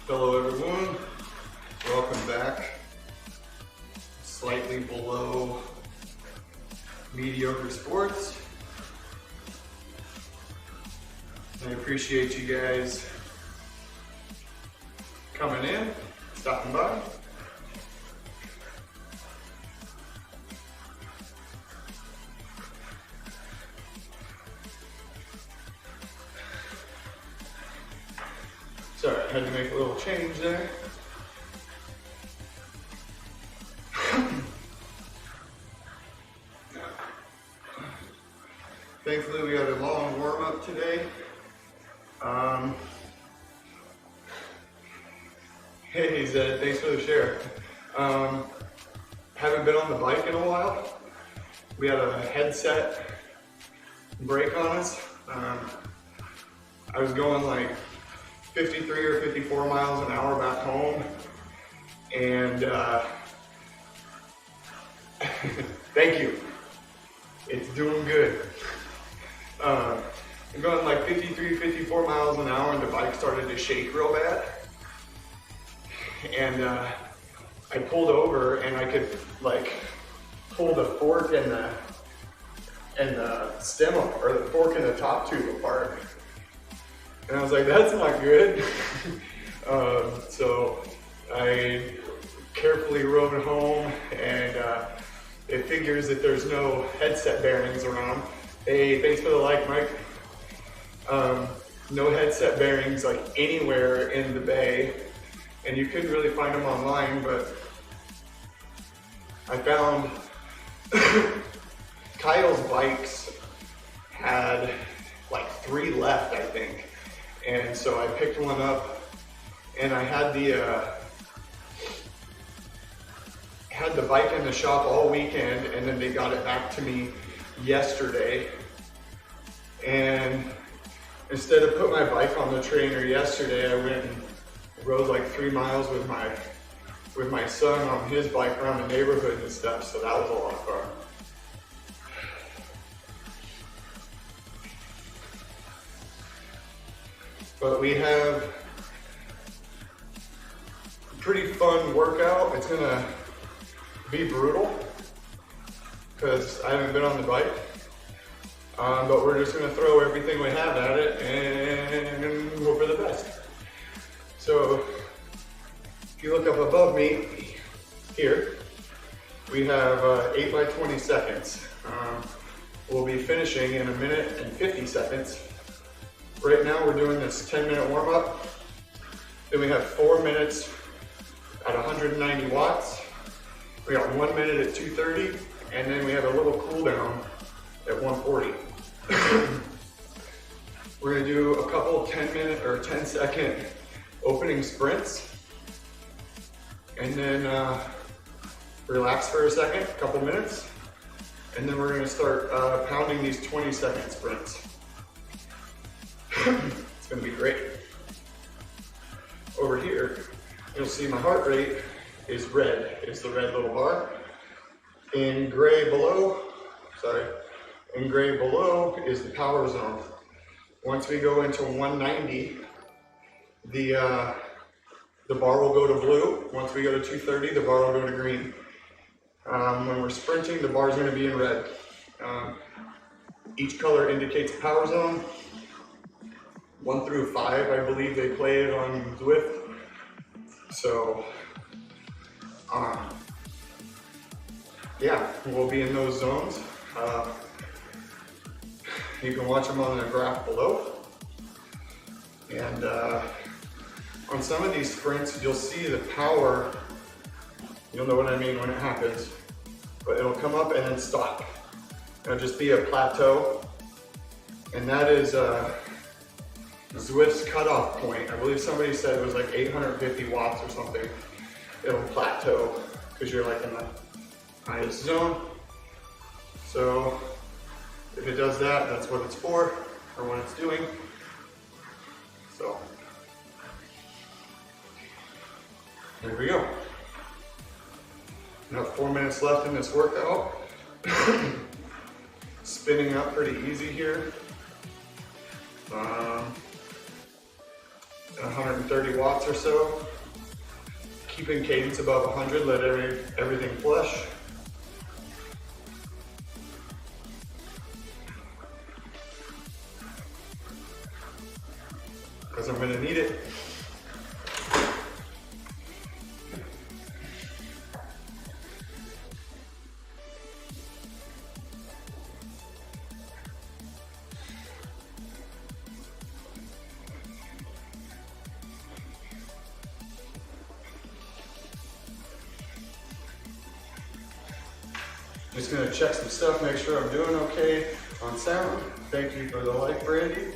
Hello everyone, welcome back. Slightly below mediocre sports. I appreciate you guys coming in, stopping by. Sorry, I had to make a little change there. Thankfully, we got a long warm-up today. Hey Zed, thanks for the share. Haven't been on the bike in a while. We had a headset break on us. I was going like 53 or 54 miles an hour back home, and thank you. It's doing good. I'm going like 53, 54 miles an hour, and the bike started to shake real bad. And I pulled over, and I could like pull the fork and the stem or the fork and the top tube apart. And I was like, that's not good. So I carefully rode home, and it figures that there's no headset bearings around. Hey, thanks for the like, Mike. No headset bearings like anywhere in the bay, and you couldn't really find them online, but I found Kyle's bikes had like 3 left, I think. And so I picked one up, and I had the bike in the shop all weekend, and then they got it back to me yesterday. And instead of put my bike on the trainer yesterday, I went and rode like 3 miles with my son on his bike around the neighborhood and stuff. So that was a lot of fun. But we have a pretty fun workout. It's gonna be brutal because I haven't been on the bike. But we're just gonna throw everything we have at it and hope for the best. So if you look up above me here, we have 8 by 20 seconds. We'll be finishing in 1 minute and 50 seconds. Right now we're doing this 10-minute warm-up. Then we have 4 minutes at 190 watts. We got 1 minute at 230, and then we have a little cool down at 140. We're gonna do a couple 10-minute or 10-second opening sprints, and then relax for a second, a couple minutes, and then we're gonna start pounding these 20-second sprints. It's gonna be great. Over here, you'll see my heart rate is red. It's the red little bar. In gray below is the power zone. Once we go into 190, the bar will go to blue. Once we go to 230, the bar will go to green. When we're sprinting, the bar is going to be in red. Each color indicates power zone. 1 through 5, I believe they play it on Zwift. So, yeah, we'll be in those zones. You can watch them on the graph below. And on some of these sprints, you'll see the power. You'll know what I mean when it happens. But it'll come up and then stop. It'll just be a plateau. And that is Zwift's cutoff point. I believe somebody said it was like 850 watts or something. It'll plateau because you're like in the highest zone. So if it does that, that's what it's for, or what it's doing. So there we go. We have 4 minutes left in this workout. Spinning up pretty easy here. 130 watts or so. Keeping cadence above 100, let everything flush. Because I'm gonna need it. Just gonna check some stuff, make sure I'm doing okay on sound. Thank you for the like, Brandy.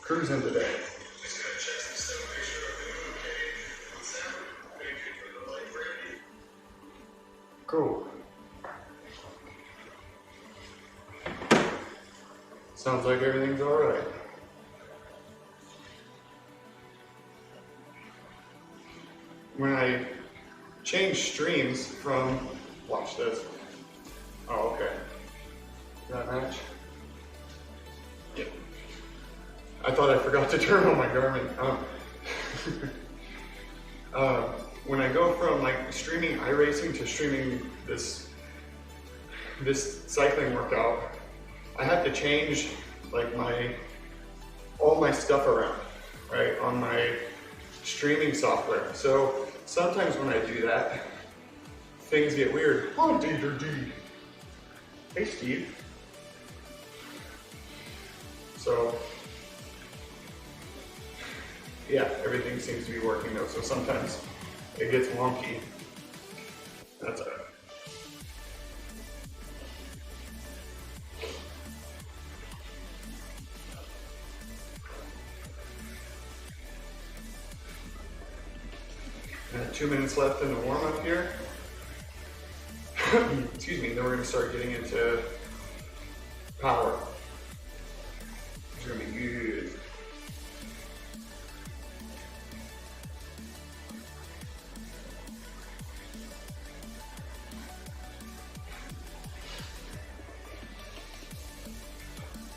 Cruising today. Just gonna check some stuff, make sure I'm doing okay on sound. Thank you for the like, Brandy. Cool. Sounds like everything's all right. When I change streams from, watch this. Oh, okay. Does that match? Yeah. I thought I forgot to turn on my Garmin. When I go from like streaming iRacing to streaming this cycling workout, I have to change like all my stuff around, right, on my streaming software. So sometimes when I do that, things get weird. Oh, D. Hey, Steve. So, yeah, everything seems to be working though. So sometimes it gets wonky. That's all right. And 2 minutes left in the warm up here. Excuse me, then we're gonna start getting into power. It's gonna be good.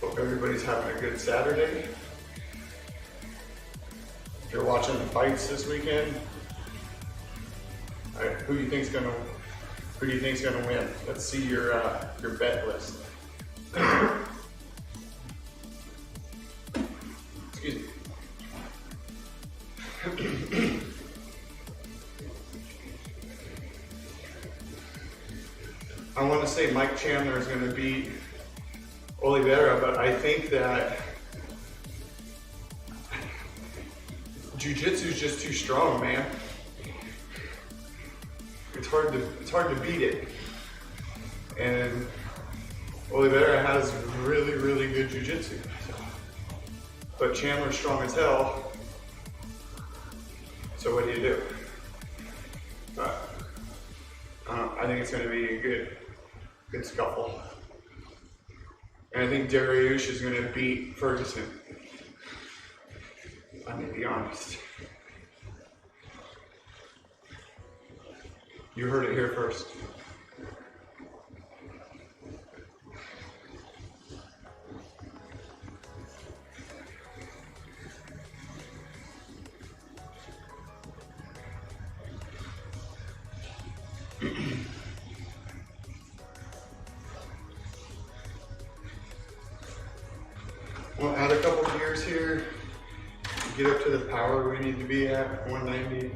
Hope everybody's having a good Saturday. If you're watching the fights this weekend, all right, who do you think's gonna win? Let's see your bet list. Excuse me. I want to say Mike Chandler is going to beat Oliveira, but I think that jiu-jitsu is just too strong, man. It's hard to beat it. And Oliveira has really, really good jiu-jitsu. But Chandler's strong as hell. So what do you do? I think it's going to be a good scuffle. And I think Dariush is going to beat Ferguson. I'm going to be honest. You heard it here first. We'll add a couple gears here. Get up to the power we need to be at, 190.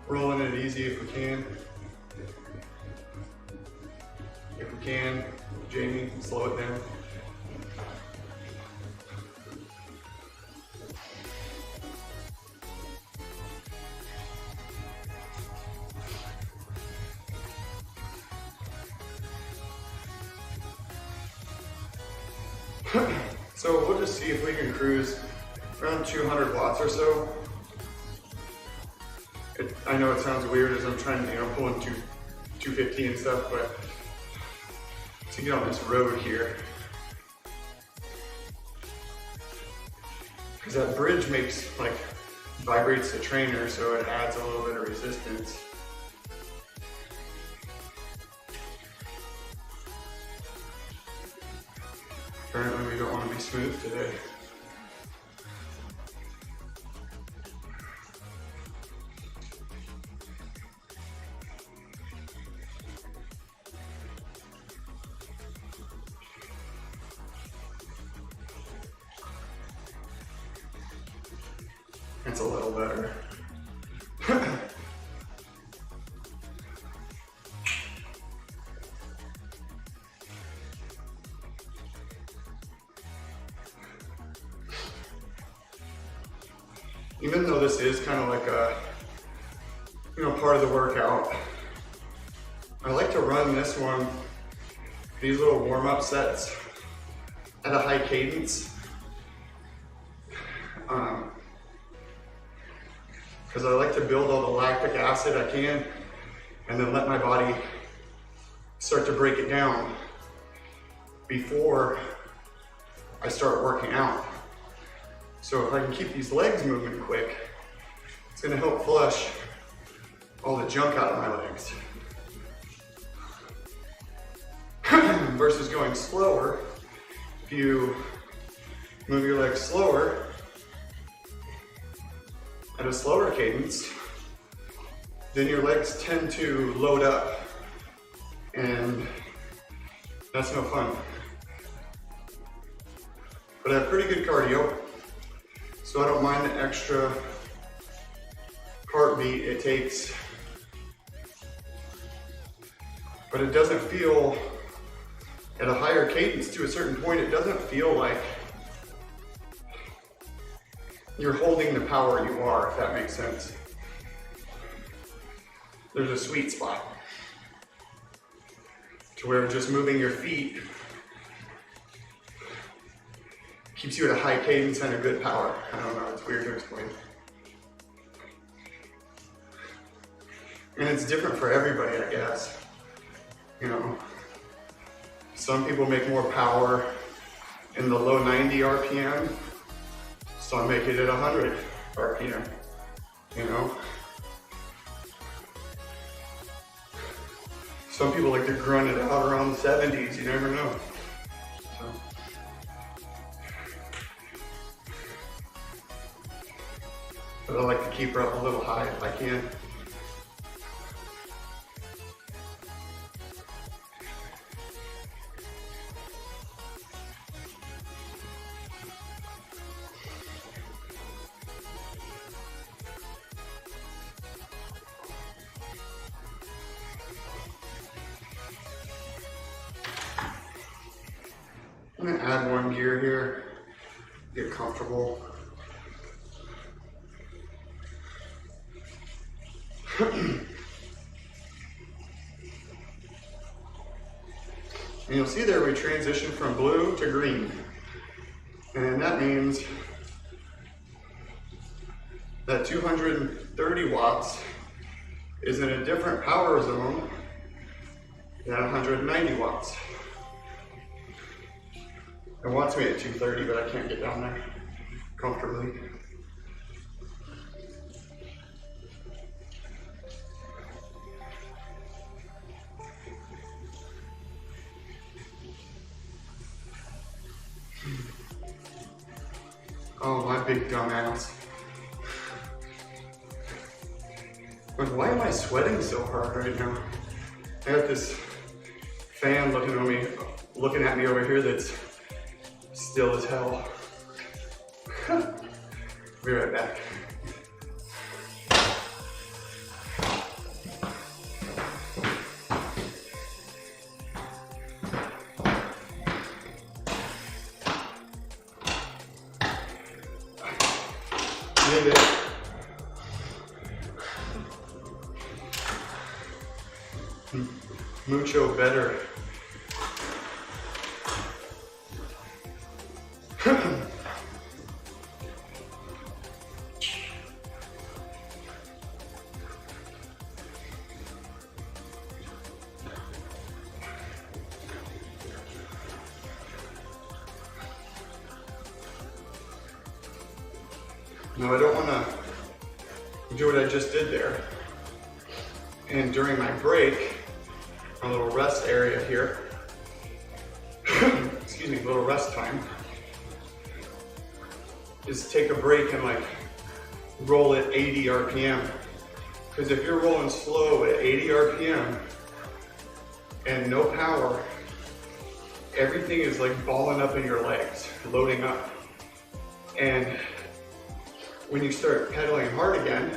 Rolling it easy if we can. If we can, Jamie, slow it down. So we'll just see if we can cruise around 200 watts or so. I know it sounds weird as I'm trying to, pull in 250 and stuff, but to get on this road here, because that bridge vibrates the trainer, so it adds a little bit of resistance. Apparently we don't want to be smooth today. It's a little better. Even though this is kind of like a, part of the workout, I like to run this one, these little warm-up sets at a high cadence. Because I like to build all the lactic acid I can and then let my body start to break it down before I start working out. So if I can keep these legs moving quick, it's gonna help flush all the junk out of my legs. Versus going slower, if you move your legs slower, at a slower cadence, then your legs tend to load up, and that's no fun. But I have pretty good cardio, so I don't mind the extra heartbeat it takes. But it doesn't feel, at a higher cadence to a certain point, it doesn't feel like you're holding the power you are, if that makes sense. There's a sweet spot to where just moving your feet keeps you at a high cadence and a good power. I don't know, it's weird to explain. And it's different for everybody, I guess. Some people make more power in the low 90 RPM. Some make it at 100 RPM, Some people like to grunt it out around the 70s, you never know. So. But I like to keep her up a little high if I can. I'm gonna add one gear here, get comfortable. And you'll see there we transition from blue to green. And that means that 230 watts is in a different power zone than 190 watts. It wants me at 230, but I can't get down there comfortably. Oh, my big dumb ass. Like, why am I sweating so hard right now? I got this fan looking at me over here that's still as hell. Be right back. Did it. Mucho better. Now I don't want to do what I just did there. And during my break, my little rest area here, little rest time, is take a break and like roll at 80 RPM. Because if you're rolling slow at 80 RPM and no power, everything is like balling up in your legs, loading up. And when you start pedaling hard again,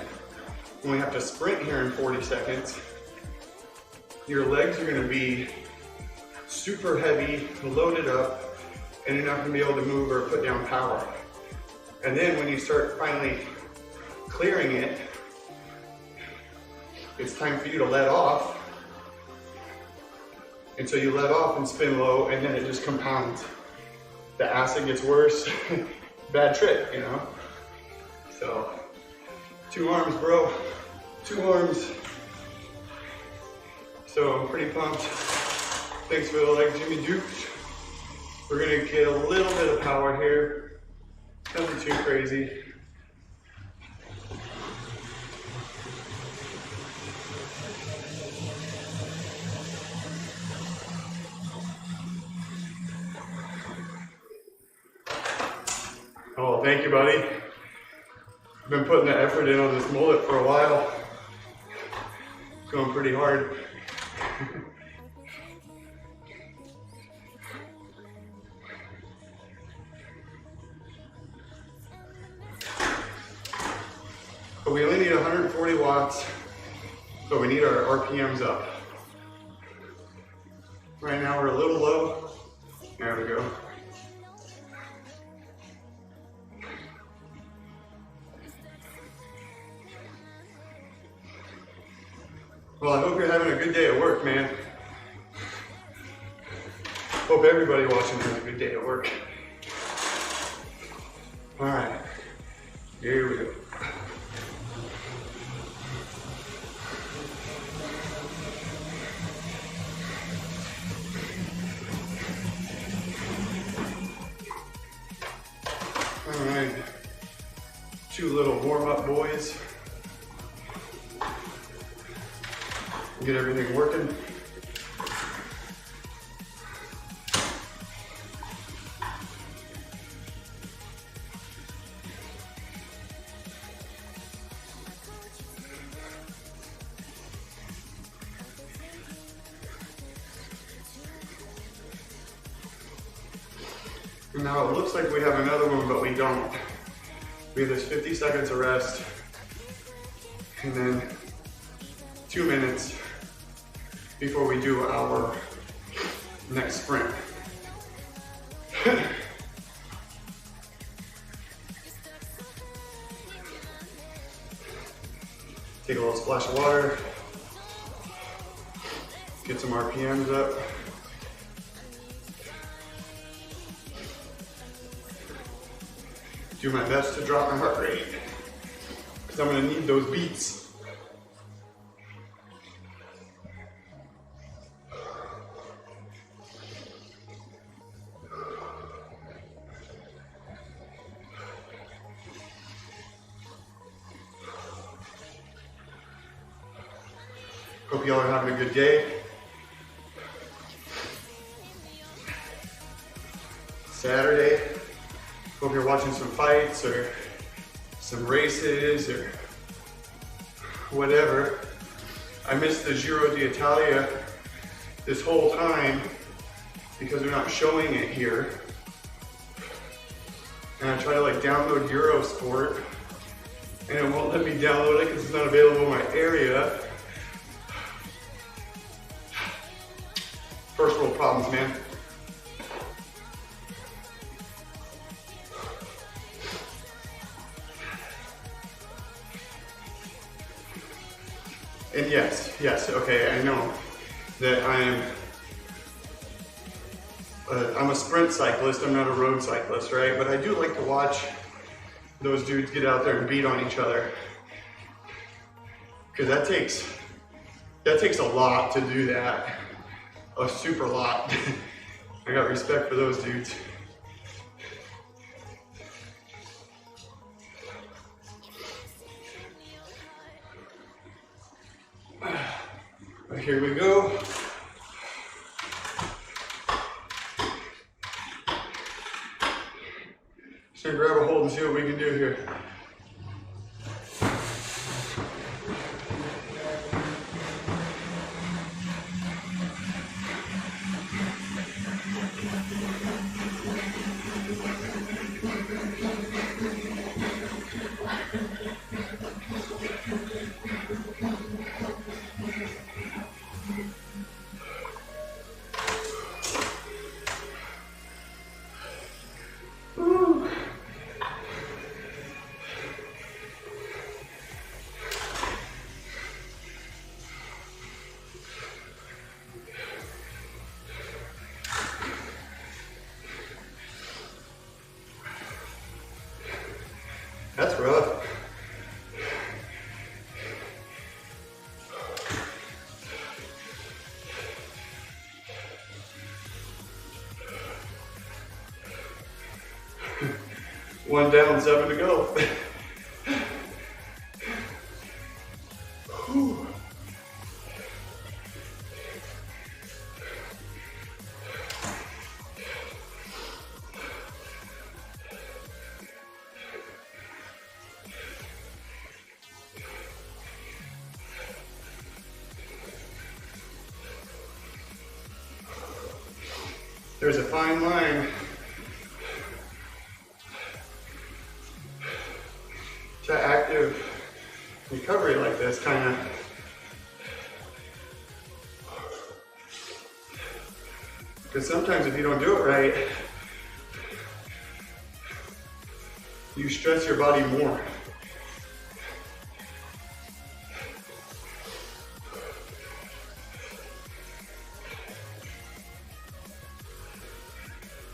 when we have to sprint here in 40 seconds, your legs are gonna be super heavy, loaded up, and you're not gonna be able to move or put down power. And then when you start finally clearing it, it's time for you to let off. And so you let off and spin low, and then it just compounds. The acid gets worse. Bad trip, you know? So, 2 arms, bro. 2 arms. So I'm pretty pumped. Thanks for the like, Jimmy Dukes. We're gonna get a little bit of power here. Nothing too crazy. Oh, thank you, buddy. I've been putting the effort in on this mullet for a while. It's going pretty hard. But we only need 140 watts, but we need our RPMs up. Right now we're a little low. There we go. Well, I hope you're having a good day at work, man. Hope everybody watching has a good day at work. All right, here we go. All right, 2 little warm-up boys. Get everything working. And now it looks like we have another one, but we don't. We have this 50 seconds of rest, and then 2 minutes before we do our next sprint. Take a little splash of water, get some RPMs up. Do my best to drop my heart rate, because I'm gonna need those beats. Hope y'all are having a good day. Saturday. Hope you're watching some fights or some races or whatever. I missed the Giro d'Italia this whole time because they're not showing it here. And I try to like download Eurosport and it won't let me download it because it's not available in my area. First world problems, man. And yes, okay, I know that I'm a sprint cyclist, I'm not a road cyclist, right? But I do like to watch those dudes get out there and beat on each other. Because that takes a lot to do that. A super lot. I got respect for those dudes. Here we go. gonna grab a hold and see what we can do here. That's rough. One down, 7 to go. Whew. There's a fine line to active recovery like this, kind of. Because sometimes if you don't do it right, you stress your body more.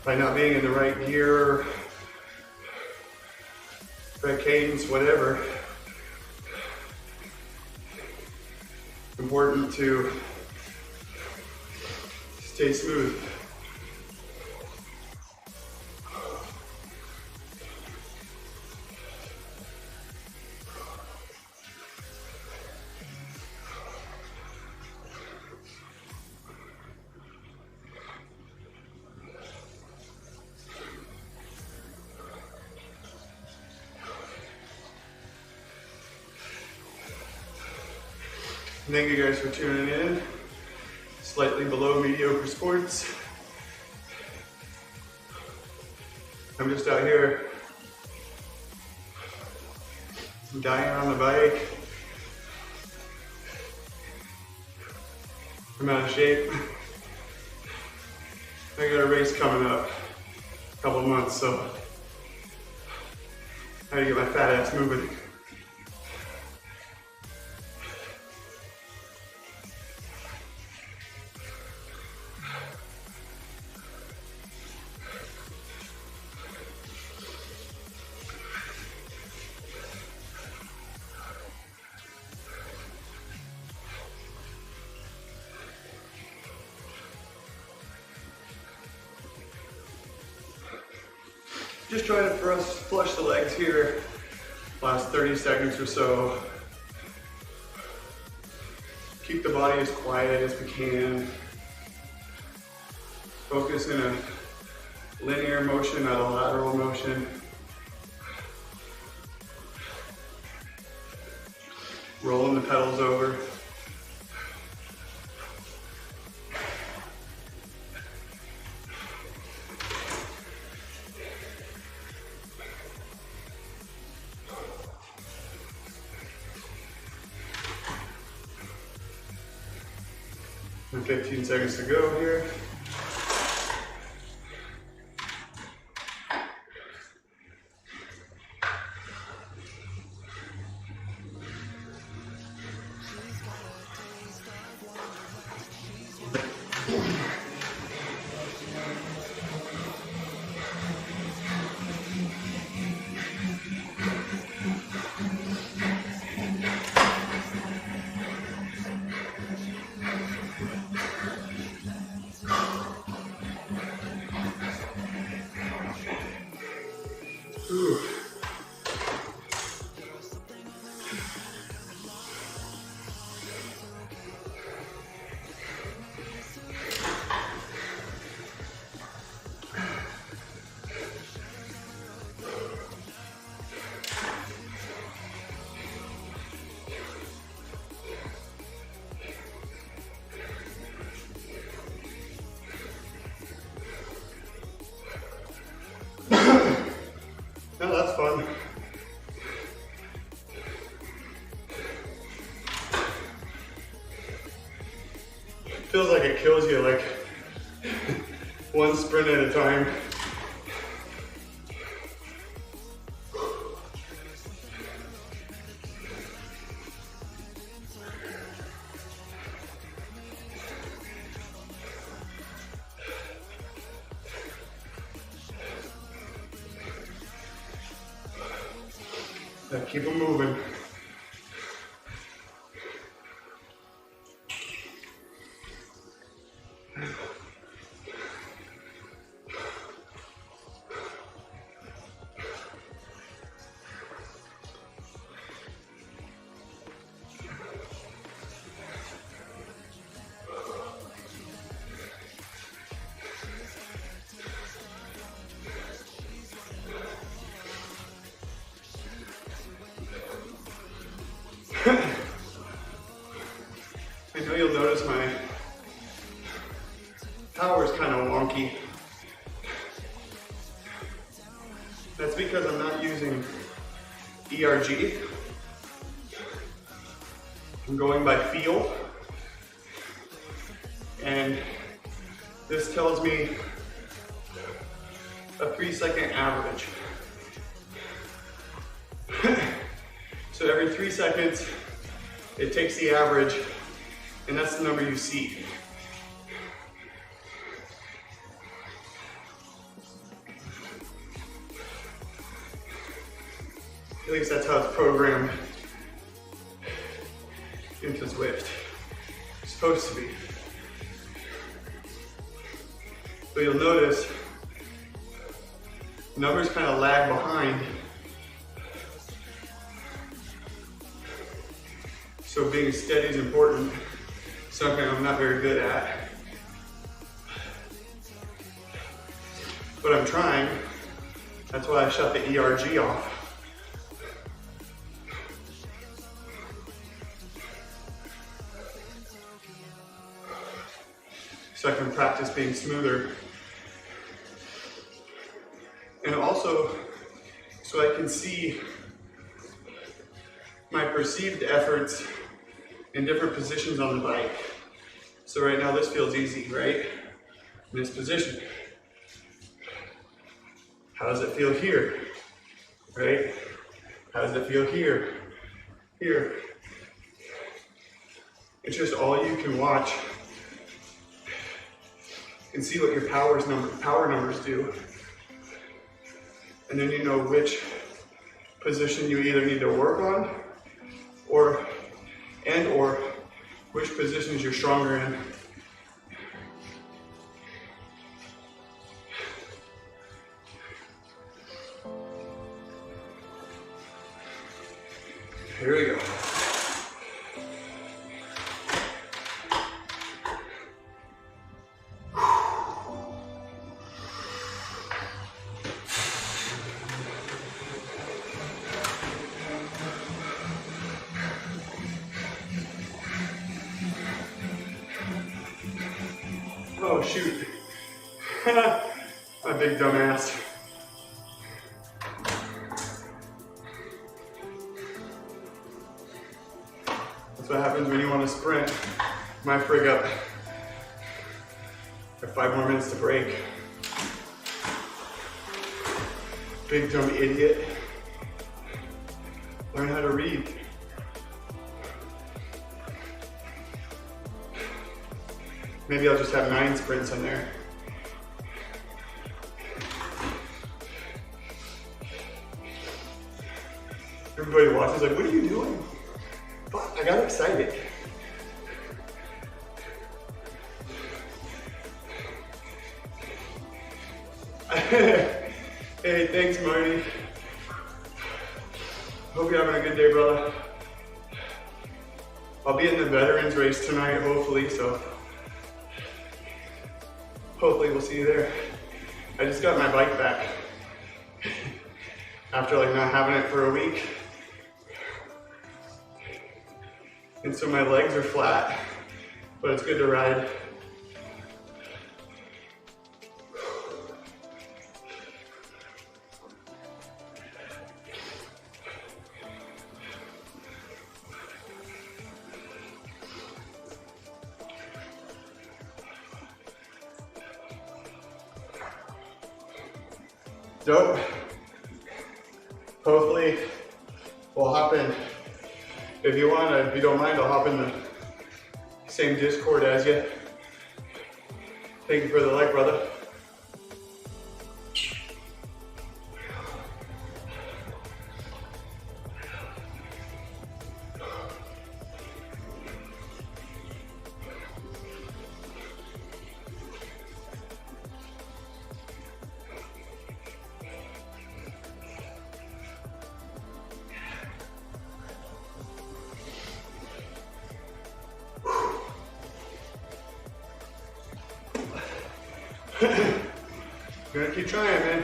By not being in the right gear, right cadence, whatever. Important to stay smooth. Thank you guys for tuning in. Slightly below mediocre sports. I'm just out here dying on the bike. I'm out of shape. I got a race coming up in a couple months, so I gotta get my fat ass moving. Just try to flush the legs here, last 30 seconds or so. Keep the body as quiet as we can. Focus in a linear motion, not a lateral motion. Rolling the pedals over. And 15 seconds to go here. feels like it kills you, like one sprint at a time. Now keep them moving. I know you'll notice my power is kind of wonky. That's because I'm not using ERG. I'm going by feel. And this tells me a 3-second average. So every 3 seconds, it takes the average, and that's the number you see. At least that's how it's programmed into Zwift. It's supposed to be. But you'll notice numbers kind of lag behind. So being steady is important, something I'm not very good at. But I'm trying. That's why I shut the ERG off. So I can practice being smoother. And also, so I can see my perceived efforts in different positions on the bike. So right now this feels easy, right? In this position. How does it feel here? Right? How does it feel here? Here. It's just all you can watch and see what your power numbers do. And then you know which position you either need to work on or which positions you're stronger in. Here we go. Oh shoot. A big dumbass. That's what happens when you want to sprint. My frig up. Got 5 more minutes to break. Big dumb idiot. Learn how to read. Maybe I'll just have 9 sprints in there. Everybody watches like, what are you doing? Fuck, I got excited. Hey, thanks Marty. Hope you're having a good day, brother. I'll be in the veterans race tonight, hopefully, so hopefully we'll see you there. I just got my bike back after like not having it for a week. And so my legs are flat, but it's good to ride. So, hopefully we'll hop in. If you want, if you don't mind, I'll hop in the same Discord as you. Thank you for the like, brother. Gonna keep trying, man.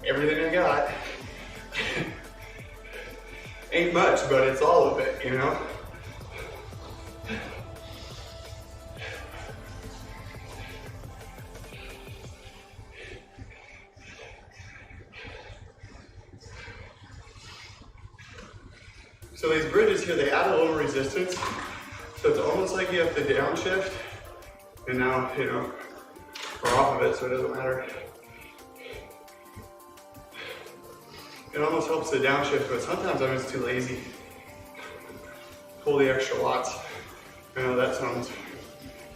Everything I got. Ain't much, but it's all of it, you know? So these bridges here, they add a little resistance. So it's almost like you have to downshift. And now, you know, we're off of it, so it doesn't matter. It almost helps the downshift, but sometimes I'm just too lazy. Pull the extra watts. I know that sounds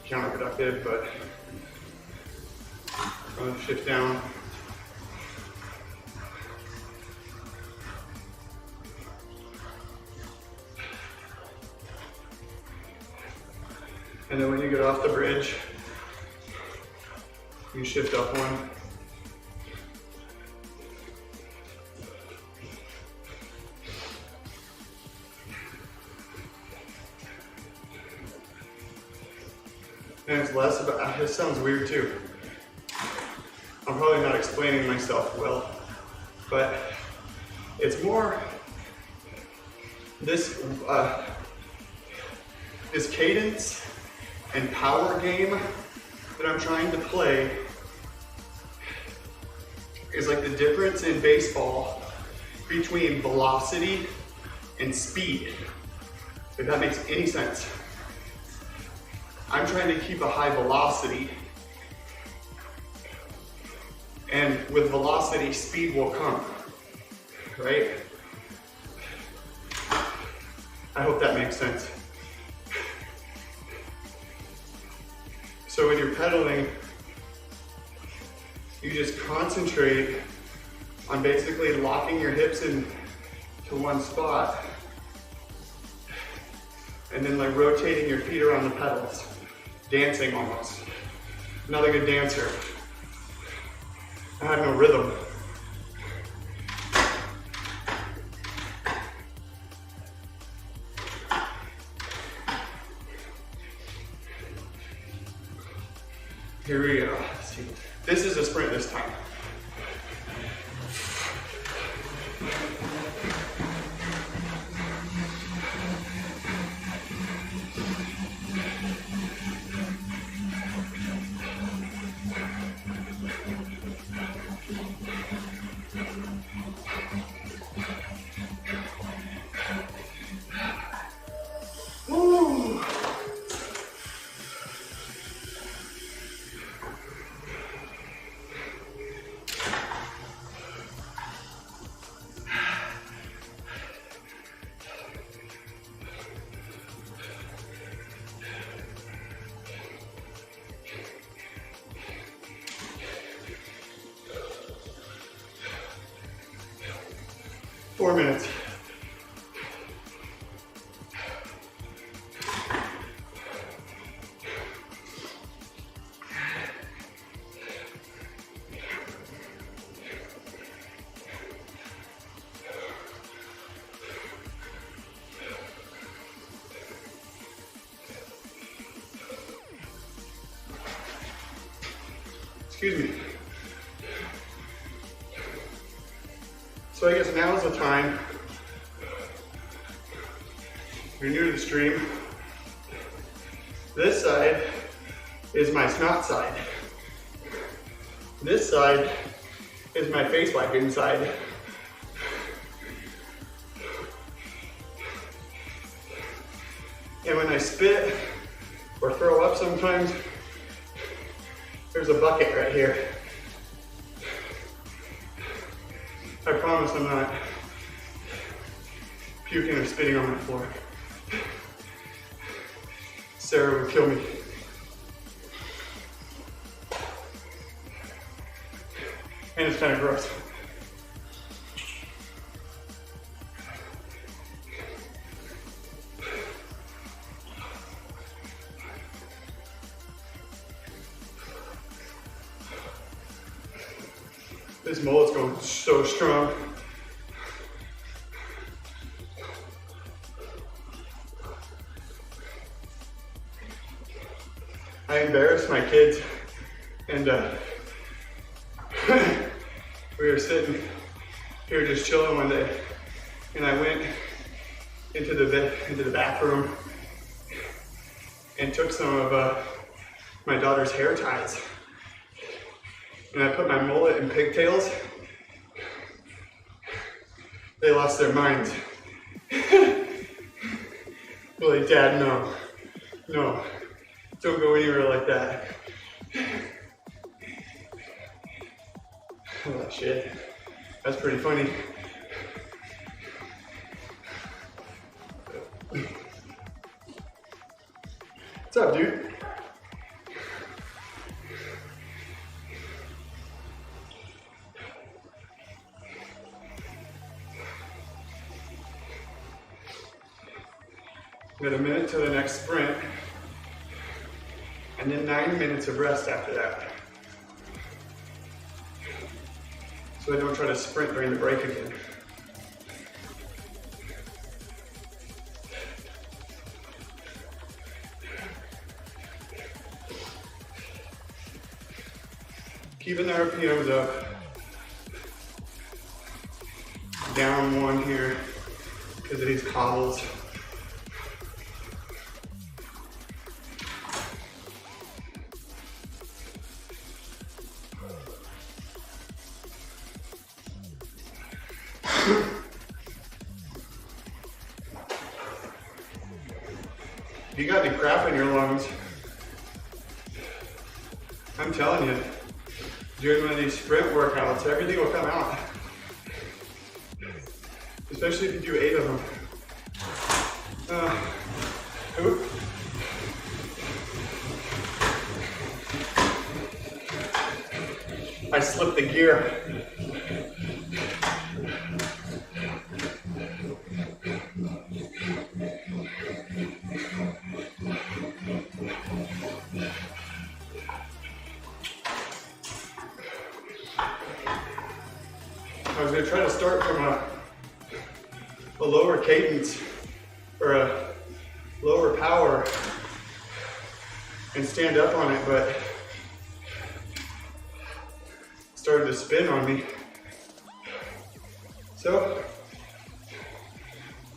counterproductive, but I'm gonna shift down. And then when you get off the bridge, you shift up one. And it's less about, this sounds weird too. I'm probably not explaining myself well, but it's more this cadence and power game that I'm trying to play is like the difference in baseball between velocity and speed, if that makes any sense. I'm trying to keep a high velocity, and with velocity, speed will come, right? I hope that makes sense. So when you're pedaling, you just concentrate on basically locking your hips into one spot and then like rotating your feet around the pedals, dancing almost. Not a good dancer. I have no rhythm. Here we go. Let's see. This is a sprint this time. Woo. 4 minutes. Excuse me. So I guess now is the time. If you're new to the stream, this side is my snot side. This side is my face wiping side. And when I spit or throw up sometimes, there's a bucket right here. I promise I'm not puking or spitting on my floor. Sarah would kill me. And it's kind of gross. This mullet's going so strong. I embarrassed my kids, and we were sitting here just chilling one day, and I went into the bathroom and took some of my daughter's hair ties. And I put my mullet in pigtails. They lost their minds. They're like, Dad, no, don't go anywhere like that. Oh shit, that's pretty funny. What's up, dude? Got a minute to the next sprint, and then 9 minutes of rest after that. So I don't try to sprint during the break again. Keeping the RPMs up. Down one here because of these cobbles. If you got any crap in your lungs, I'm telling you, doing one of these sprint workouts, everything will come out. Especially if you do 8 of them. Oop. I slipped the gear. I was going to try to start from a lower cadence or a lower power and stand up on it, but it started to spin on me. So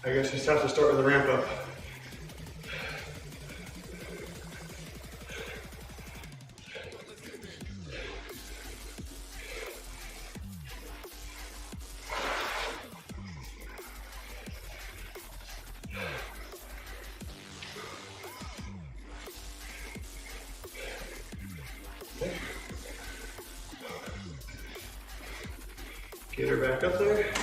I guess you just have to start with a ramp up. Get her back up there.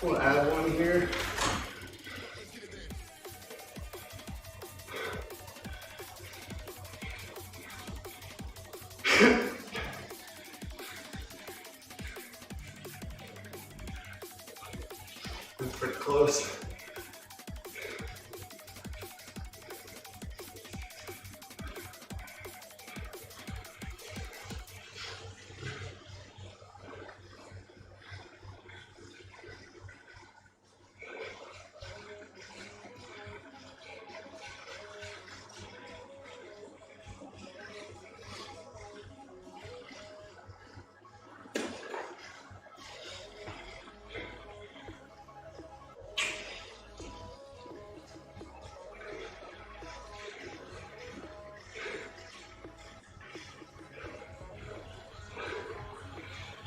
We'll add one here. That's pretty close.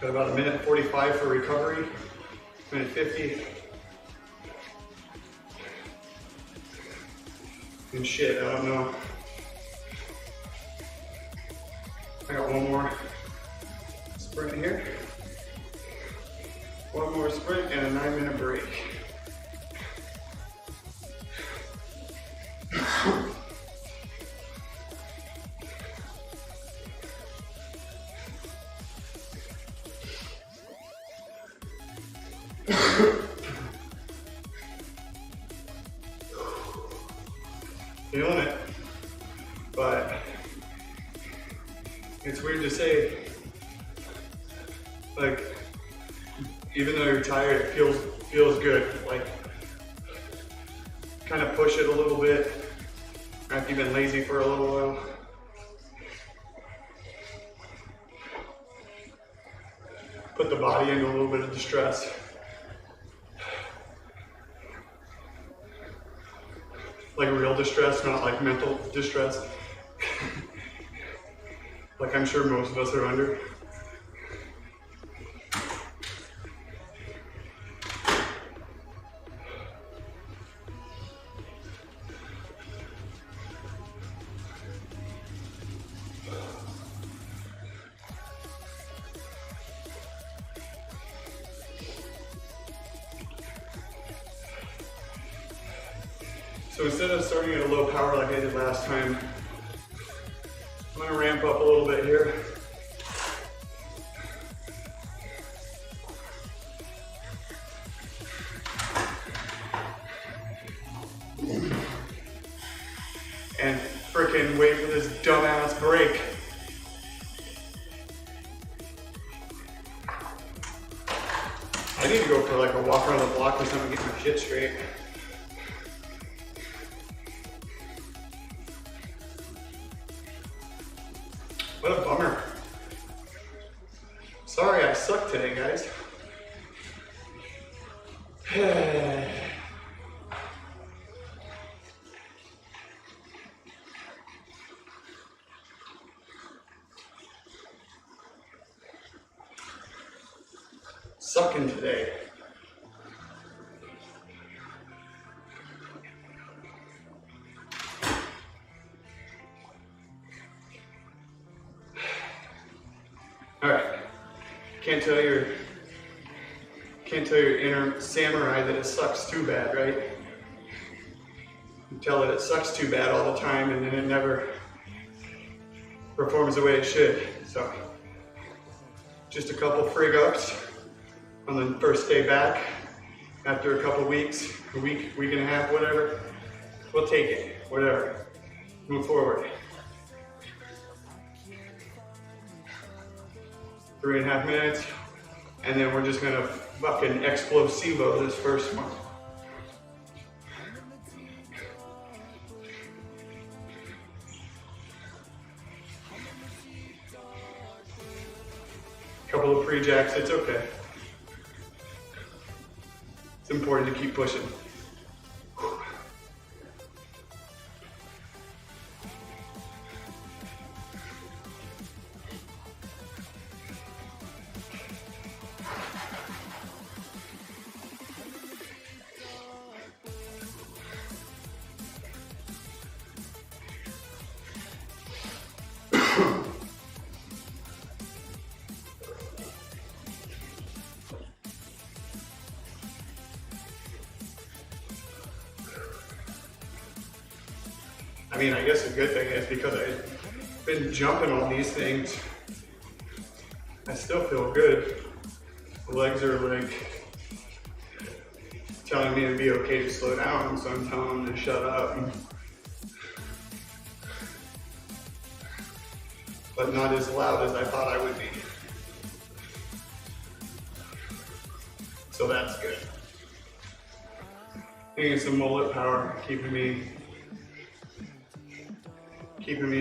Got about a minute 45 for recovery, minute 50. And shit, I don't know. I got one more sprint here. One more sprint and a 9-minute break. Feeling it, but it's weird to say, like, even though you're tired, it feels good. Like, kind of push it a little bit after you've been lazy for a little while. Put the body into a little bit of distress. Like real distress, not like mental distress. Like I'm sure most of us are under. So instead of starting at a low power like I did last time, I'm gonna ramp up a little bit here. And frickin' wait for this dumbass break. I need to go for like a walk around the block or something to get my shit straight. What a bummer. Sorry, I suck today, guys. Sucking today. All right, can't tell your inner samurai that it sucks too bad, right? You tell it sucks too bad all the time and then it never performs the way it should. So, just a couple frig ups on the first day back after a couple weeks, a week and a half, whatever. We'll take it, whatever. Move forward. 3.5 minutes, and then we're just gonna fucking explosivo this first one. Couple of pre-jacks, it's okay. It's important to keep pushing. I mean, I guess a good thing is because I've been jumping on these things, I still feel good. The legs are like telling me to be okay to slow down, so I'm telling them to shut up. But not as loud as I thought I would be. So that's good. I think it's the mullet power keeping me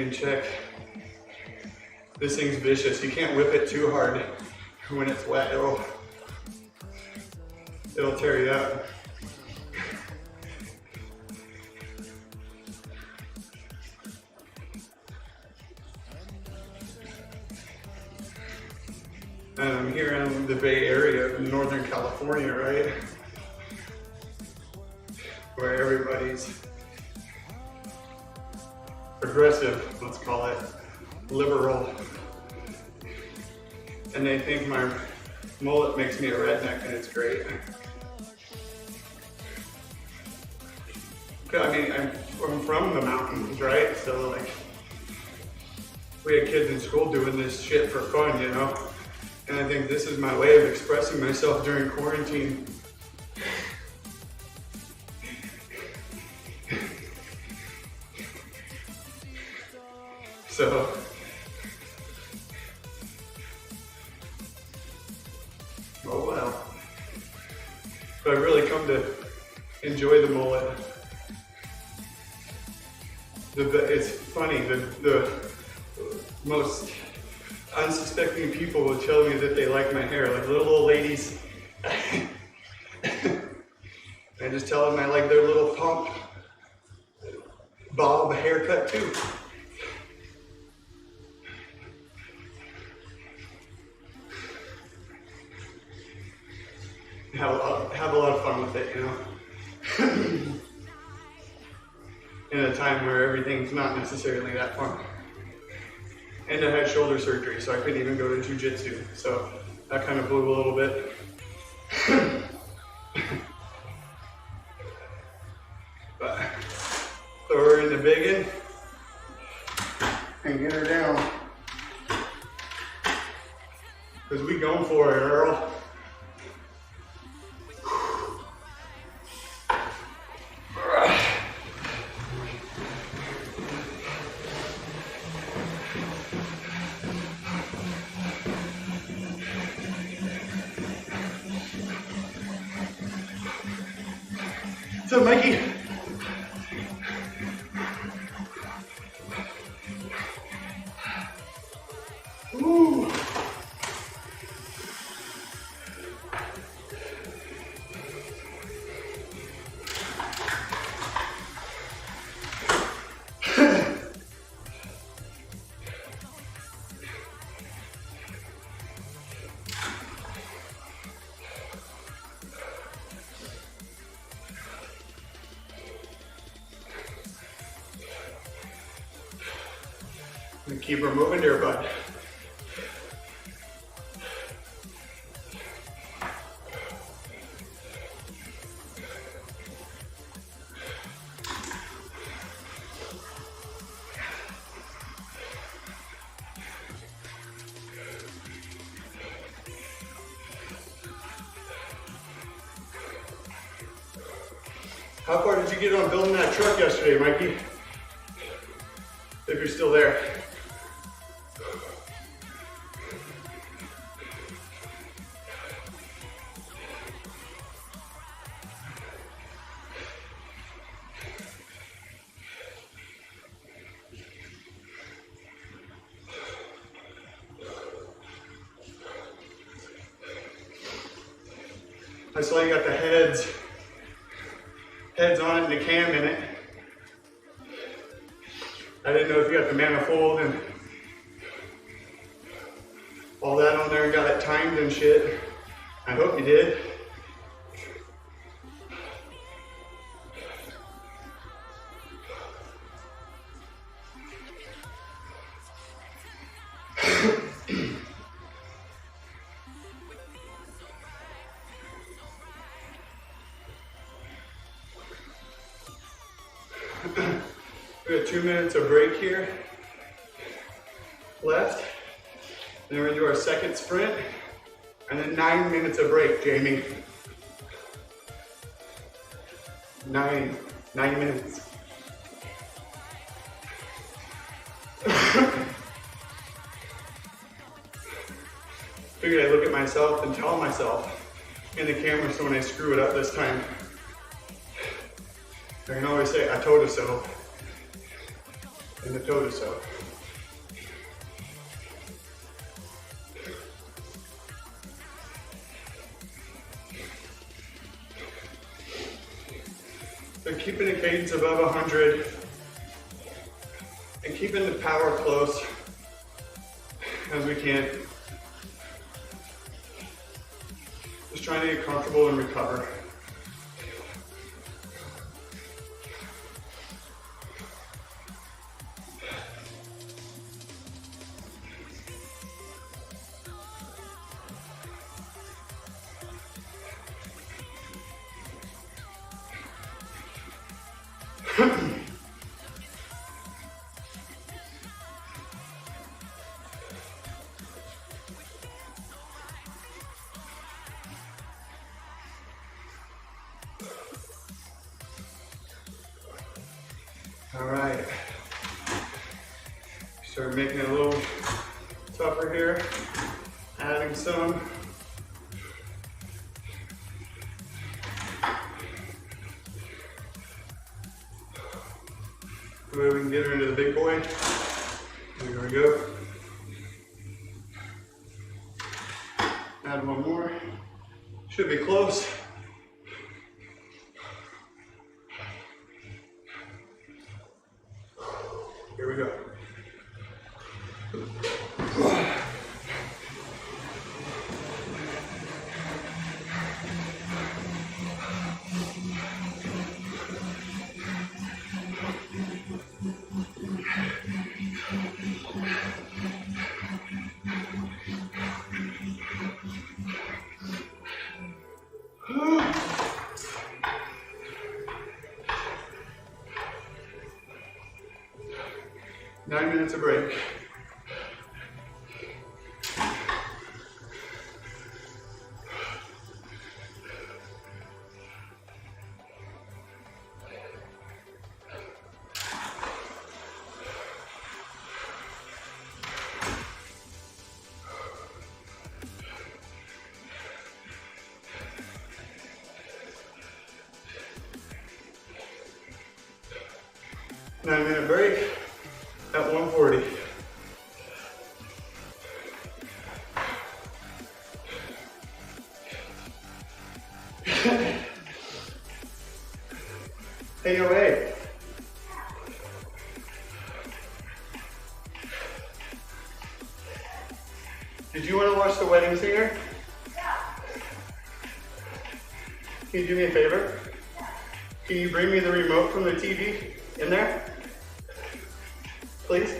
in check. This thing's vicious. You can't whip it too hard. When it's wet, it'll tear you up. And I'm here in the Bay Area in Northern California, right? Where everybody's progressive, let's call it, liberal. And they think my mullet makes me a redneck, and it's great. I mean, I'm from the mountains, right? So like, we had kids in school doing this shit for fun, you know? And I think this is my way of expressing myself during quarantine. So, oh well. But I've really come to enjoy the mullet. It's funny, the most unsuspecting people will tell me that they like my hair, like little old ladies. I just tell them I like their little pump bob haircut too. Have a lot of fun with it, you know? In a time where everything's not necessarily that fun. And I had shoulder surgery, so I couldn't even go to jiu-jitsu. So that kind of blew a little bit. But throw her in the biggin and get her down. Because we going for it, Earl. What's up, Mikey? Woo. Keep her moving there, bud. How far did you get on building that truck yesterday, Mikey? If you're still there. I saw you got the heads on it and the cam in it. I didn't know if you got the manifold and all that on there and got it timed and shit. I hope you did. We got 2 minutes of break here left. Then we're gonna do our second sprint, and then 9 minutes of break, Jamie. 9 minutes. Figured I'd look at myself and tell myself in the camera, so when I screw it up this time, I can always say, I told you so. And I told you so. So keeping a cadence above 100 and keeping the power close as we can. Just trying to get comfortable and recover. All right, start making it a little tougher here, adding some. Maybe we can get her into the big boy. There we go. Add one more. Should be close. Here we go. Nine minutes of break. Nine-minute break at 140. Hey, yo, hey. Did you want to watch The Wedding Singer? Yeah. Can you do me a favor? Yeah. Can you bring me the remote from the TV in there? Please?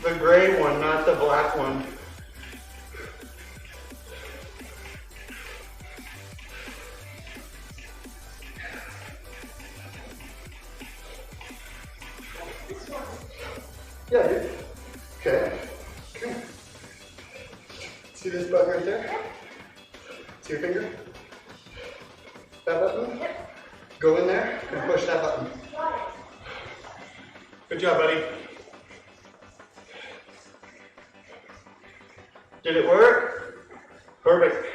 The gray one, not the black one. Yeah, dude. Okay. Okay. See this button right there? See your finger? That button? Yep. Go in there and push that button. Good job, buddy. Did it work? Perfect.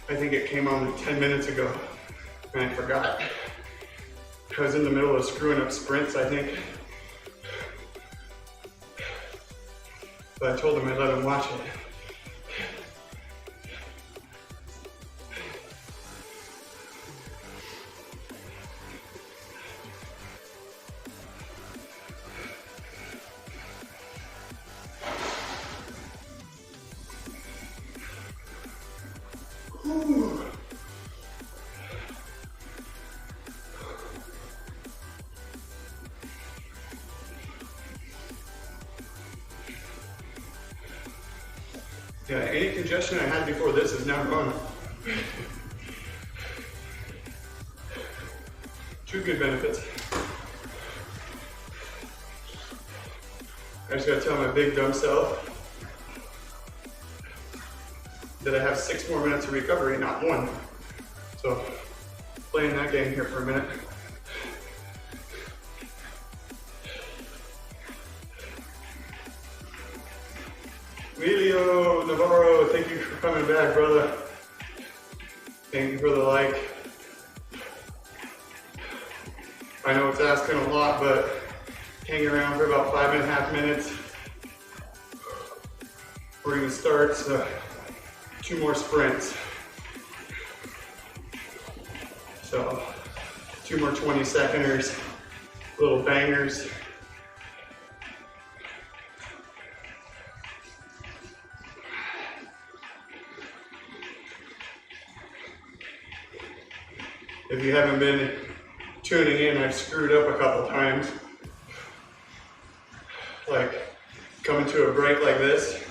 I think it came on 10 minutes ago, and I forgot. I was in the middle of screwing up sprints, I think. But I told him I'd let him watch it. Whew. Yeah, any congestion I had before this is now gone. Two good benefits. I just gotta tell my big dumb self that I have 6 more minutes of recovery, not 1. So, playing that game here for a minute. Emilio Navarro, thank you for coming back, brother. Thank you for the like. I know it's asking a lot, but hang around for about 5.5 minutes. We're gonna start 2 more sprints. So 2 more 20-seconders, little bangers. If you haven't been tuning in, I've screwed up a couple times. Like coming to a break like this,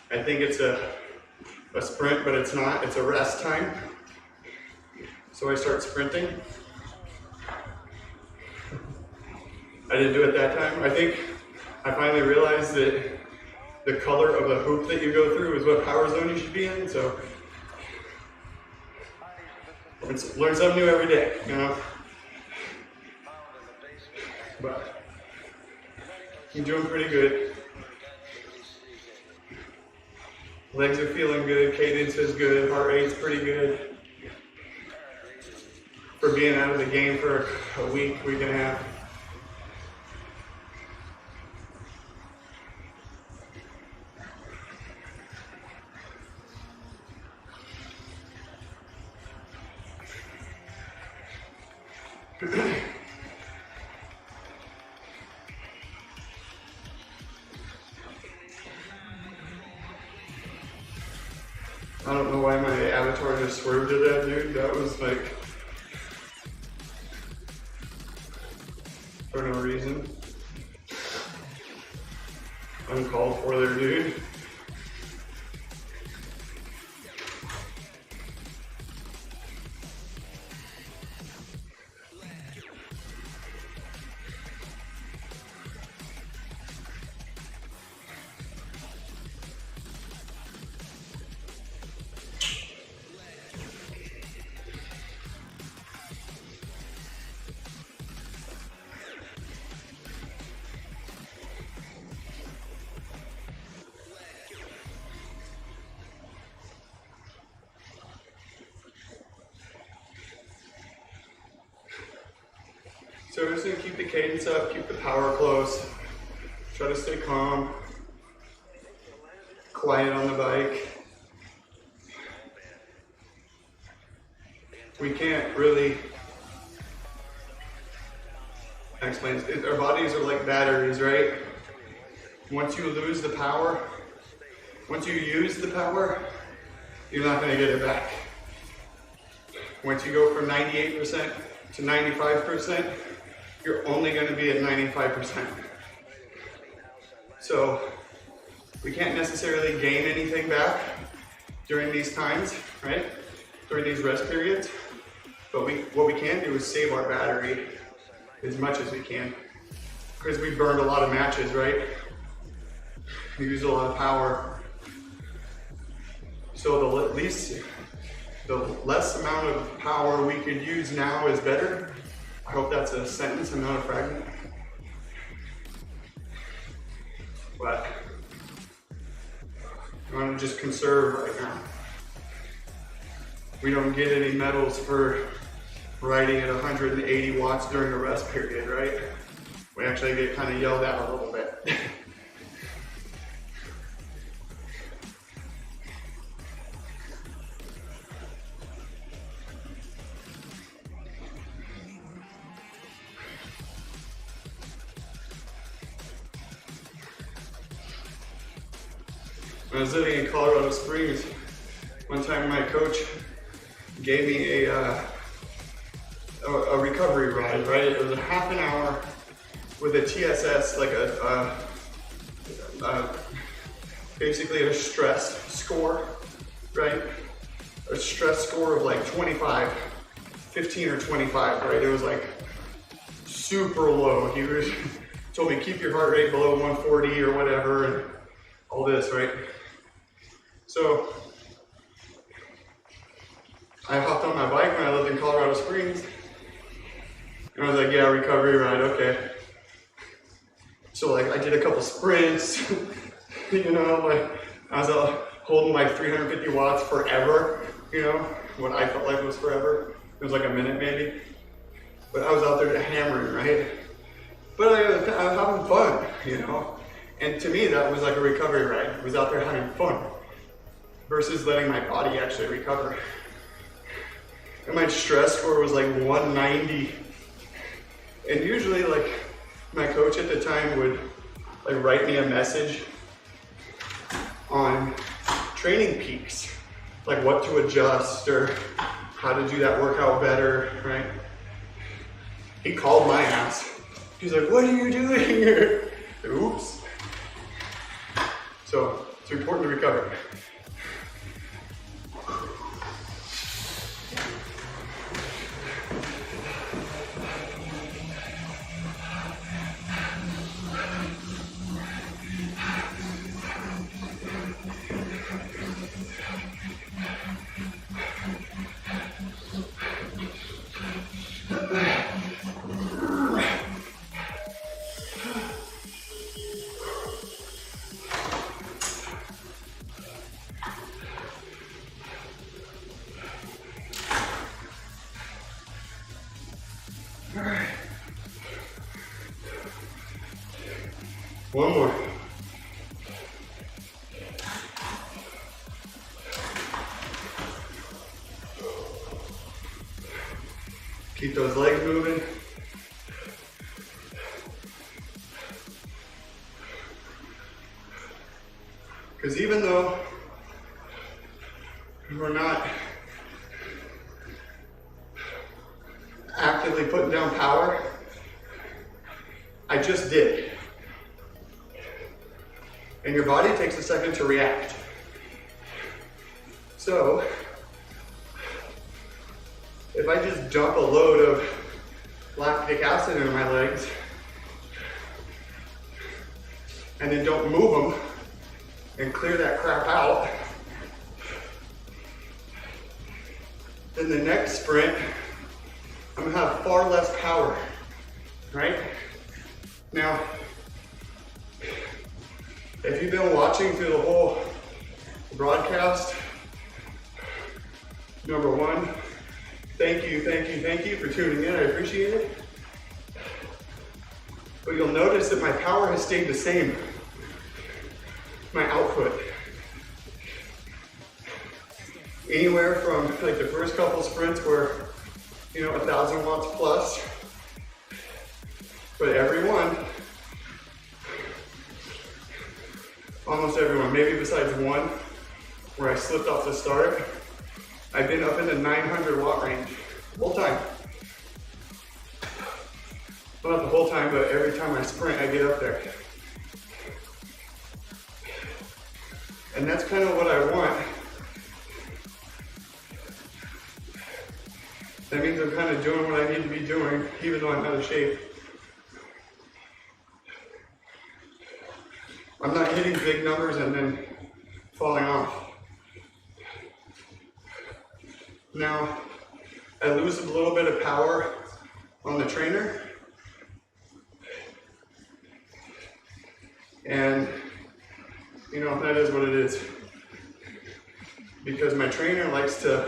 I think it's a sprint, but it's not, it's a rest time. So I start sprinting. I didn't do it that time. I think I finally realized that the color of the hoop that you go through is what power zone you should be in, so learn something new every day, you know? But I'm doing pretty good. Legs are feeling good, cadence is good, heart rate's pretty good. For being out of the game for a week and a half. I don't know why my avatar just swerved to that, dude. That was like, for no reason. Uncalled for there, dude. So we're just gonna keep the cadence up, keep the power close, try to stay calm, quiet on the bike. We can't really explain this. Our bodies are like batteries, right? Once you lose the power, once you use the power, you're not gonna get it back. Once you go from 98% to 95%, you're only going to be at 95%. So we can't necessarily gain anything back during these times, right? During these rest periods. But what we can do is save our battery as much as we can. Because we burned a lot of matches, right? We used a lot of power. So the less amount of power we could use now is better. I hope that's a sentence and not a fragment. But I want to just conserve right now. We don't get any medals for riding at 180 watts during a rest period, right? We actually get kind of yelled at a little bit. When I was living in Colorado Springs, one time my coach gave me a recovery ride, right? It was a half an hour with a TSS, like basically a stress score, right? A stress score of like 25, 15 or 25, right? It was like super low. He told me keep your heart rate below 140 or whatever, and all this, right? So I hopped on my bike when I lived in Colorado Springs, and I was like, yeah, recovery ride, okay. So like I did a couple sprints, you know, like I was holding like 350 watts forever, you know, what I felt like was forever. It was like a minute maybe, but I was out there hammering, right? But I was having fun, you know, and to me that was like a recovery ride. I was out there having fun versus letting my body actually recover. and my stress score was like 190. And usually like my coach at the time would like write me a message on training peaks, like what to adjust or how to do that workout better, right? He called my ass. He's like, what are you doing here? Oops. So it's important to recover. All right. One more. Keep those legs moving. Because even though we're not actively putting down power, I just did. And your body takes a second to react. So, if I just dump a load of lactic acid into my legs and then don't move them and clear that crap out, then the next sprint, I'm gonna have far less power, right? Now, if you've been watching through the whole broadcast, number one, thank you for tuning in, I appreciate it. But you'll notice that my power has stayed the same, my output. Anywhere from like the first couple sprints were, 1,000 watts plus, but almost everyone, maybe besides one, where I slipped off the start, I've been up in the 900 watt range, the whole time. Well, not the whole time, but every time I sprint, I get up there. And that's kind of what I want. That means I'm kind of doing what I need to be doing, even though I'm out of shape. I'm not hitting big numbers and then falling off. Now, I lose a little bit of power on the trainer. And, that is what it is. Because my trainer likes to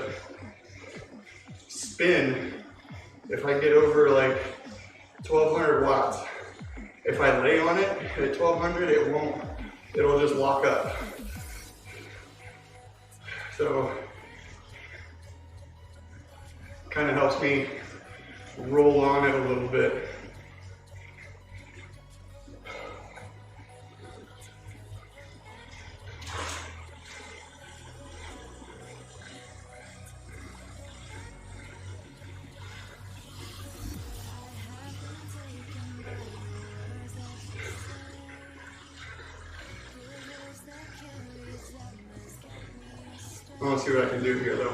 spin if I get over like 1,200 watts. If I lay on it at 1,200, it'll just lock up. So, kind of helps me roll on it a little bit. I want to see what I can do here though.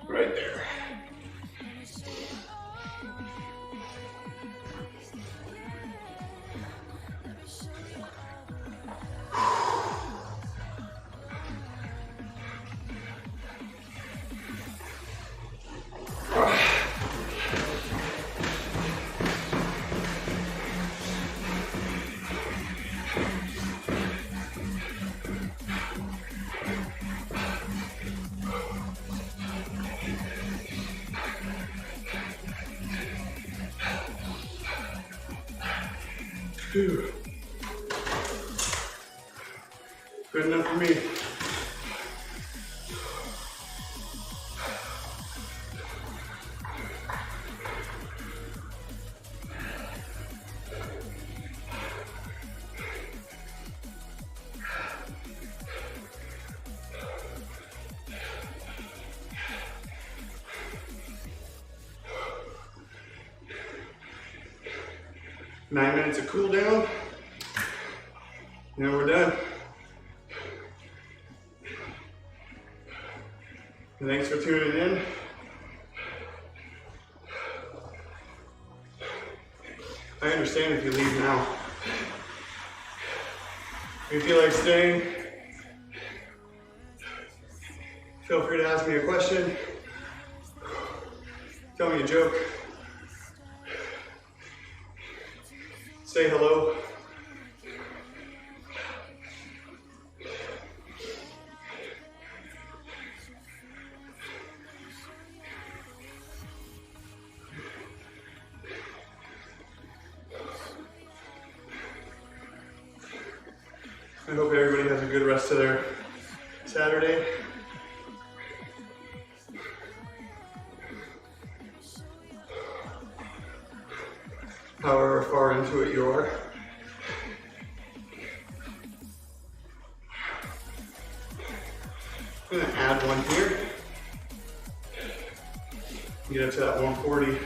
Right there. Whew. Good enough for me. Nine minutes of cool down, and we're done. And thanks for tuning in. I understand if you leave now. If you feel like staying, feel free to ask me a question, tell me a joke, say hello. I hope everybody has a good rest of their Saturday. However far into it you are. I'm gonna add one here. Get up to that 140.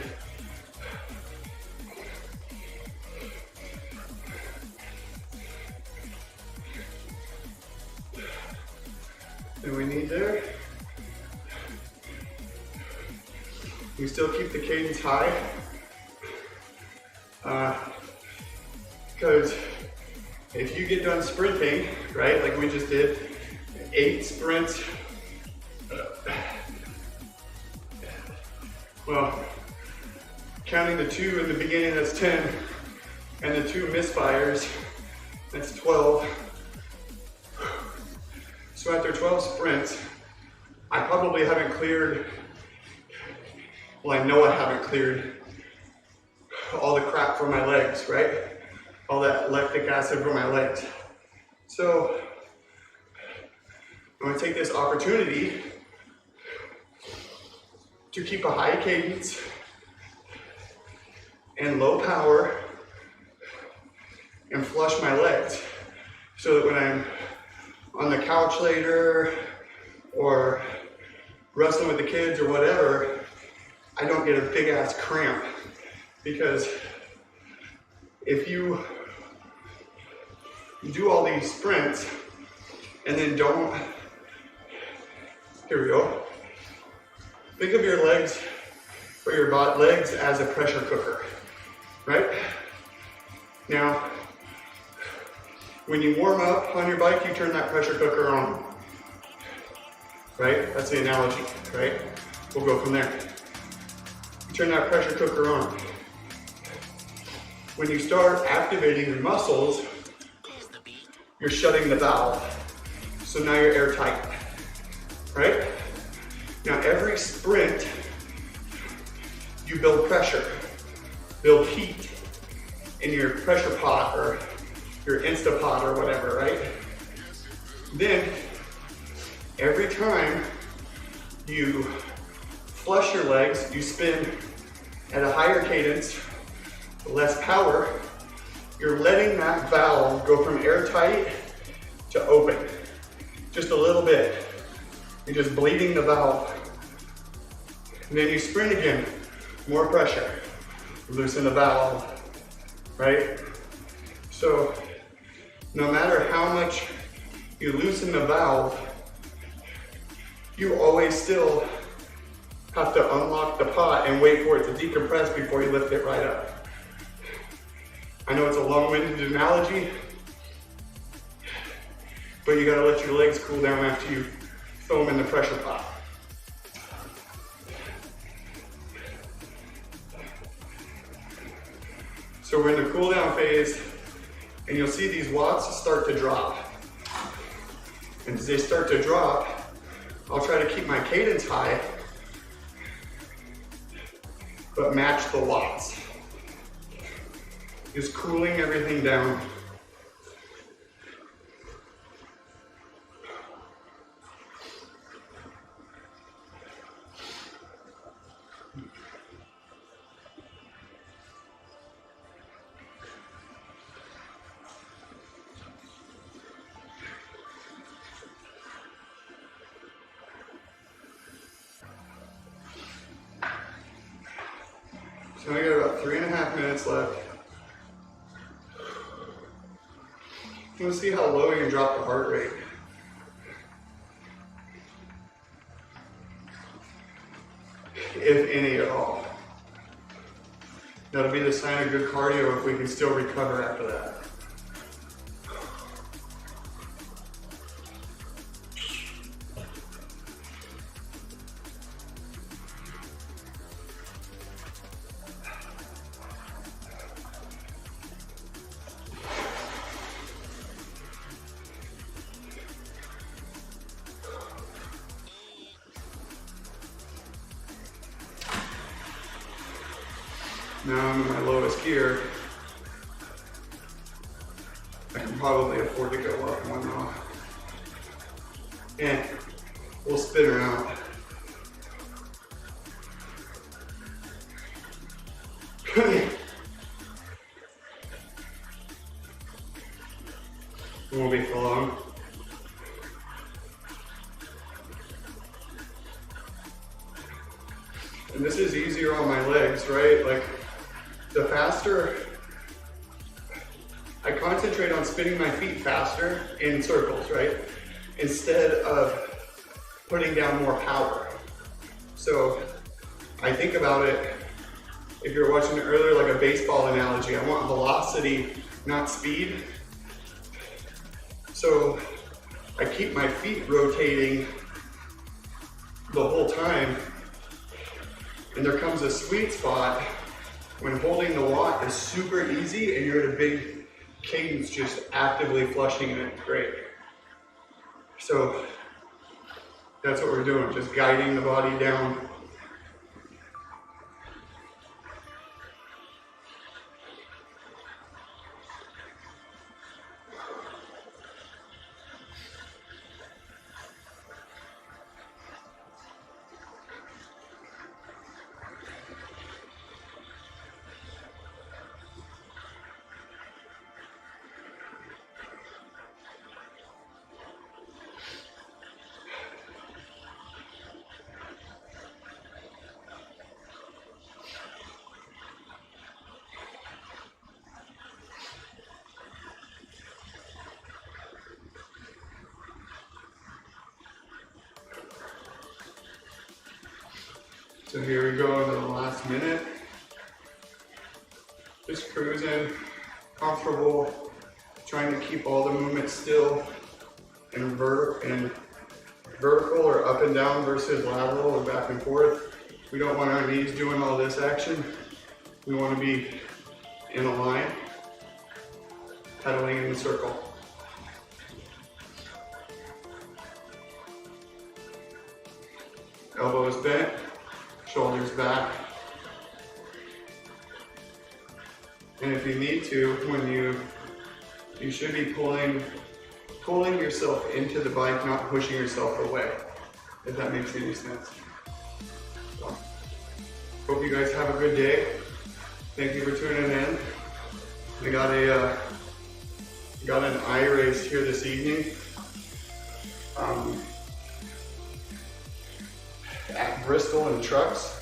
And we need there. We still keep the cadence high. Because if you get done sprinting, right, like we just did, 8 sprints, well, counting the 2 in the beginning, that's 10, and the 2 misfires, that's 12. So after 12 sprints, I probably haven't cleared, well, I know I haven't cleared all the crap from my legs, right? All that lactic acid from my legs. So I'm gonna take this opportunity to keep a high cadence and low power and flush my legs so that when I'm on the couch later or wrestling with the kids or whatever, I don't get a big ass cramp. Because if you do all these sprints and then don't, here we go. Think of your legs or your legs as a pressure cooker, right? Now, when you warm up on your bike, you turn that pressure cooker on, right? That's the analogy, right? We'll go from there. You turn that pressure cooker on. When you start activating your muscles, you're shutting the valve. So now you're airtight, right? Now every sprint, you build pressure, build heat in your pressure pot or your Instapot or whatever, right? Then, every time you flush your legs, you spin at a higher cadence, less power, you're letting that valve go from airtight to open. Just a little bit. You're just bleeding the valve. And then you sprint again, more pressure. Loosen the valve, right? So, no matter how much you loosen the valve, you always still have to unlock the pot and wait for it to decompress before you lift it right up. I know it's a long-winded analogy, but you gotta let your legs cool down after you throw them in the pressure pot. So we're in the cool down phase, and you'll see these watts start to drop. And as they start to drop, I'll try to keep my cadence high, but match the watts. Just cooling everything down. So I got about 3.5 minutes left. I'm gonna see how low you can drop the heart rate. If any at all. That'll be the sign of good cardio if we can still recover after that. Now I'm in my lowest gear. I can probably afford to go up one more. And we'll spin her out. It won't be for long. And this is easier on my legs, right? Like, the faster I concentrate on spinning my feet faster in circles, right? Instead of putting down more power. So I think about it, if you're watching it earlier, like a baseball analogy. I want velocity, not speed. So I keep my feet rotating the whole time. And there comes a sweet spot when holding the watt is super easy and you're at a big cadence just actively flushing it. Great. So that's what we're doing, just guiding the body down. So here we go into the last minute. Just cruising, comfortable, trying to keep all the movement still and vertical or up and down versus lateral or back and forth. We don't want our knees doing all this action. We want to be in a line, pedaling in the circle. Elbows bent. Shoulders back. And if you need to, when you should be pulling yourself into the bike, not pushing yourself away, if that makes any sense. So, hope you guys have a good day. Thank you for tuning in. I got an eye race here this evening. At Bristol and trucks.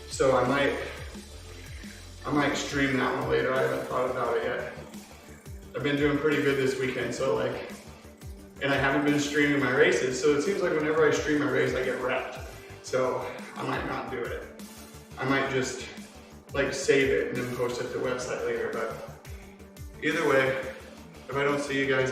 So I might stream that one later. I haven't thought about it yet. I've been doing pretty good this weekend, so and I haven't been streaming my races, so it seems like whenever I stream my race, I get wrecked. So I might not do it. I might just save it and then post it to the website later, but either way, if I don't see you guys